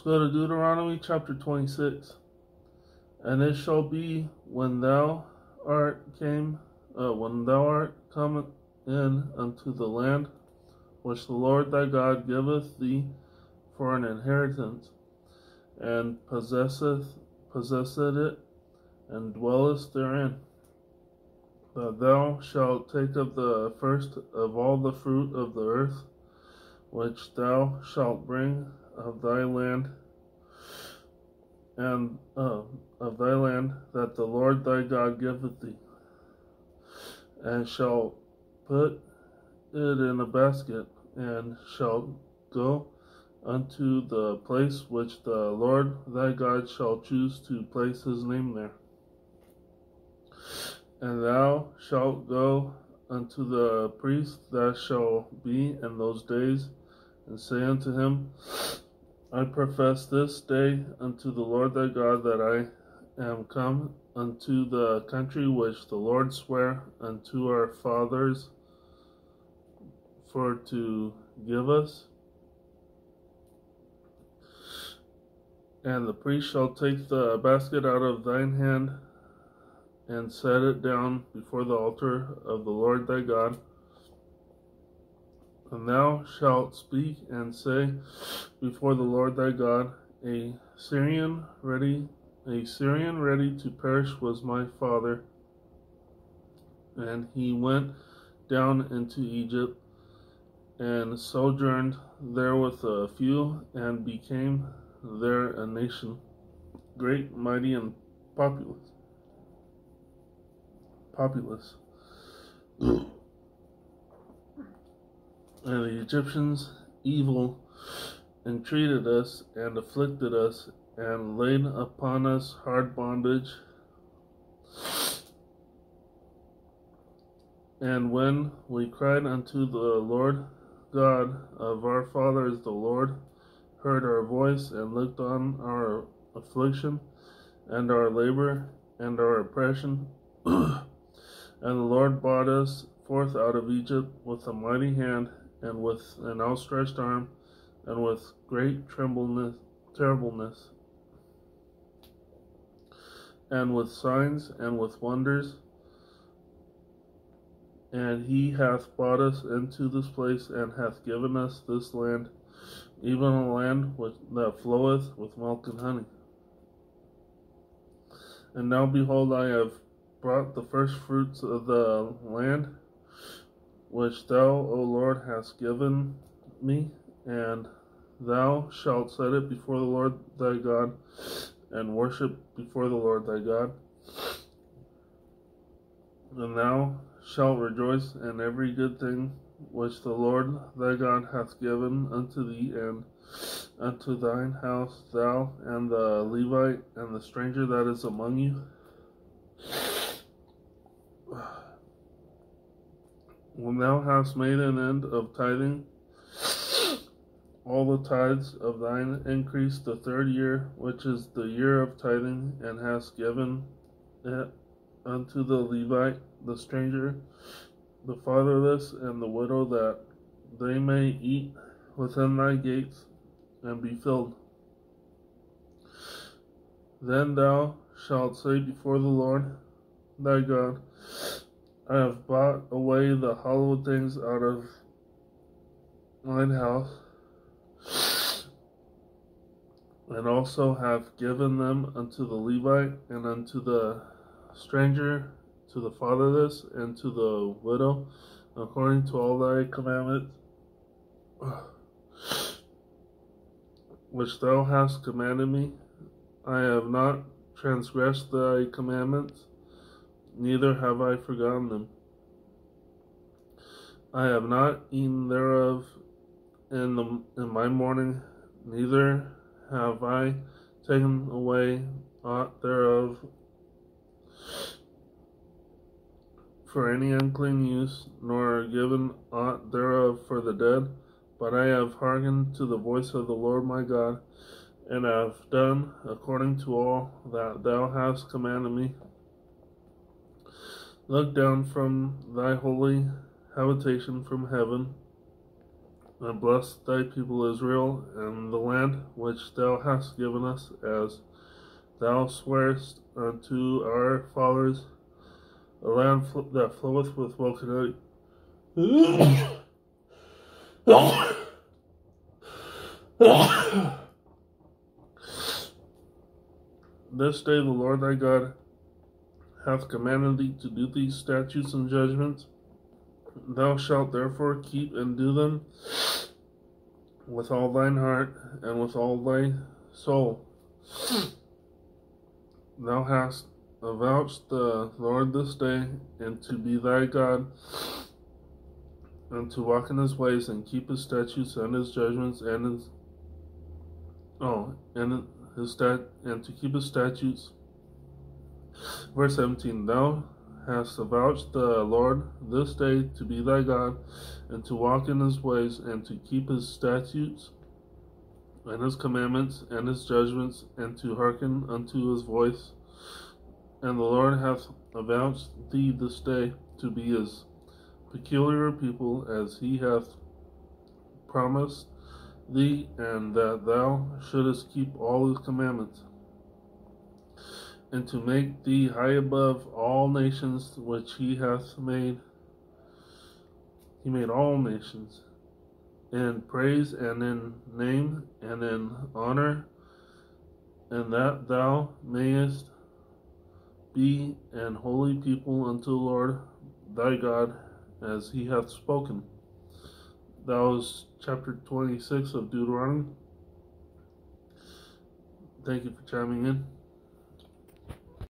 go to Deuteronomy chapter 26. And it shall be when thou art come in unto the land which the Lord thy God giveth thee for an inheritance, and possesseth it, and dwellest therein, that thou shalt take of the first of all the fruit of the earth, which thou shalt bring of thy land, and of thy land that the Lord thy God giveth thee, and shalt put it in a basket, and shalt go unto the place which the Lord thy God shall choose to place his name there. And thou shalt go unto the priest that shall be in those days, and say unto him, I profess this day unto the Lord thy God that I am come unto the country which the Lord sware unto our fathers for to give us. And the priest shall take the basket out of thine hand, and set it down before the altar of the Lord thy God. And thou shalt speak and say before the Lord thy God, a Syrian ready to perish was my father, and he went down into Egypt, and sojourned there with a few, and became there a nation, great, mighty, and populous. And the Egyptians evil entreated us, and afflicted us, and laid upon us hard bondage. And when we cried unto the Lord God of our fathers, the Lord heard our voice, and looked on our affliction, and our labor, and our oppression. And the Lord brought us forth out of Egypt with a mighty hand, and with an outstretched arm, and with great terribleness, and with signs, and with wonders. And he hath brought us into this place, and hath given us this land, even a land that floweth with milk and honey. And now behold, I have brought the first fruits of the land, which thou, O Lord, hast given me, and thou shalt set it before the Lord thy God, and worship before the Lord thy God. And thou shalt rejoice in every good thing which the Lord thy God hath given unto thee, and unto thine house, thou and the Levite and the stranger that is among you. When thou hast made an end of tithing, all the tithes of thine increase the third year, which is the year of tithing, and hast given it unto the Levite, the stranger, the fatherless, and the widow, that they may eat within thy gates, and be filled. Then thou shalt say before the Lord thy God, I have brought away the hallowed things out of thine house, and also have given them unto the Levite, and unto the stranger, to the fatherless, and to the widow, according to all thy commandments, which thou hast commanded me. I have not transgressed thy commandments, neither have I forgotten them. I have not eaten thereof in my mourning, neither have I taken away aught thereof for any unclean use, nor given aught thereof for the dead, but I have hearkened to the voice of the Lord my God, and have done according to all that thou hast commanded me. Look down from thy holy habitation from heaven, and bless thy people Israel, and the land which thou hast given us, as thou swarest unto our fathers, a land that floweth with milk and honey. This day the Lord thy God hath commanded thee to do these statutes and judgments. Thou shalt therefore keep and do them with all thine heart and with all thy soul. Thou hast avouched the Lord this day, and to be thy God, and to walk in his ways, and keep his statutes and his judgments, and to keep his statutes. Verse 17, thou hast avouched the Lord this day to be thy God, and to walk in his ways, and to keep his statutes, and his commandments, and his judgments, and to hearken unto his voice. And the Lord hath avouched thee this day to be his peculiar people, as he hath promised thee, and that thou shouldest keep all his commandments, and to make thee high above all nations which he hath made. He made all nations, in praise and in name and in honor, and that thou mayest be an holy people unto the Lord thy God, as he hath spoken. That was chapter 26 of Deuteronomy. Thank you for chiming in.